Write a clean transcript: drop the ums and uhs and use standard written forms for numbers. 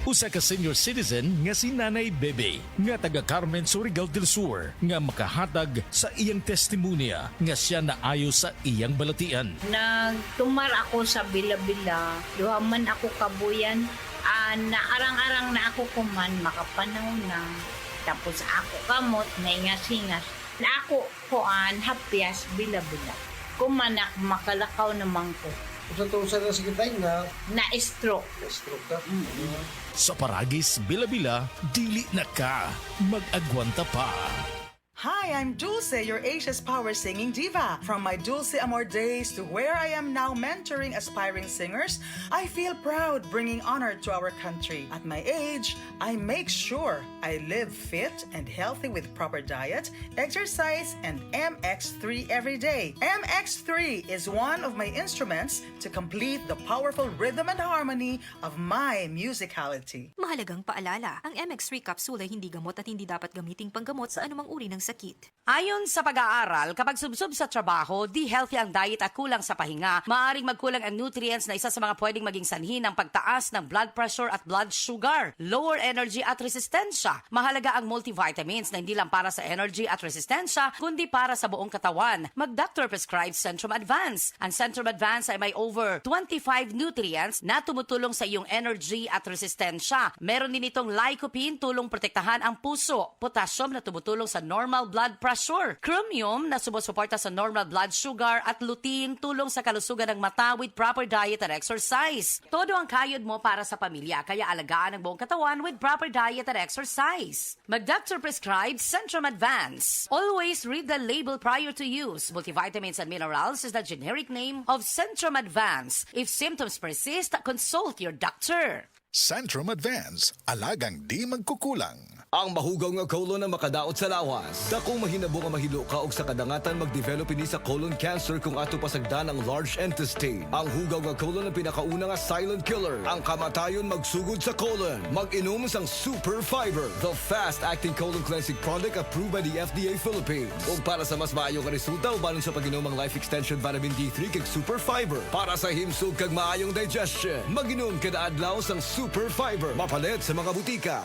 Usa ka senior citizen nga si Nanay Bebe nga taga Carmen, Surigao del Sur nga makahatag sa iyang testimonya nga siya naayo sa iyang balatian. Nagtumar ako sa Bila-Bila, duha man ako kabuyan, naarang-arang na ako kuman, makapanaw na. Tapos ako kamot, naingas-ingas. Na ako hapyas Bila-Bila. Kumanak, makalakaw naman ko. Sa na sige tayo nga, Na-stroke. na-stroke ka. Sa Paragis, Bila-Bila, dili na ka mag-agwanta pa. Hi, I'm Dulce, your Asia's Power Singing Diva. From my Dulce Amor days to where I am now mentoring aspiring singers, I feel proud bringing honor to our country. At my age, I make sure I live fit and healthy with proper diet, exercise, and MX3 every day. MX3 is one of my instruments to complete the powerful rhythm and harmony of my musicality. Mahalagang paalala, ang MX3 capsule ay hindi gamot at hindi dapat gamiting panggamot sa anumang uri ng sakit. Ayon sa pag-aaral, kapag subsob sa trabaho, di healthy ang diet at kulang sa pahinga, maaaring magkulang ang nutrients na isa sa mga pwedeng maging sanhi ng pagtaas ng blood pressure at blood sugar, lower energy at resistensya. Mahalaga ang multivitamins na hindi lang para sa energy at resistensya, kundi para sa buong katawan. Mag-doctor prescribed Centrum Advance. Ang Centrum Advance ay may over 25 nutrients na tumutulong sa iyong energy at resistensya. Meron din itong lycopene, tulong protektahan ang puso, potassium na tumutulong sa normal blood pressure, chromium na sumusuporta sa normal blood sugar at lutein tulong sa kalusugan ng mata with proper diet and exercise. Todo ang kayod mo para sa pamilya, kaya alagaan ang buong katawan with proper diet and exercise. Mag-doctor prescribed Centrum Advance. Always read the label prior to use. Multivitamins and minerals is the generic name of Centrum Advance. If symptoms persist, consult your doctor. Centrum Advance, alagang di magkukulang. Ang mahugaw nga colon na makadaot sa lawas. Dako mahinabo nga mahilo ka og sa kadangatan mag-develop ini sa colon cancer kung ato pasagdan ang large intestine. Ang hugaw nga colon ang pinakauna nga silent killer. Ang kamatayon magsugod sa colon. Mag-inom sang Super Fiber, the fast-acting colon cleansing product approved by the FDA Philippines. Ug para sa mas maayo nga resulta ubanon sa pag-inom ang Life Extension Vitamin D3 kag Super Fiber. Para sa himsog kag maayong digestion, mag-inom kada adlaw sang Super Fiber. Mapalit sa mga butika.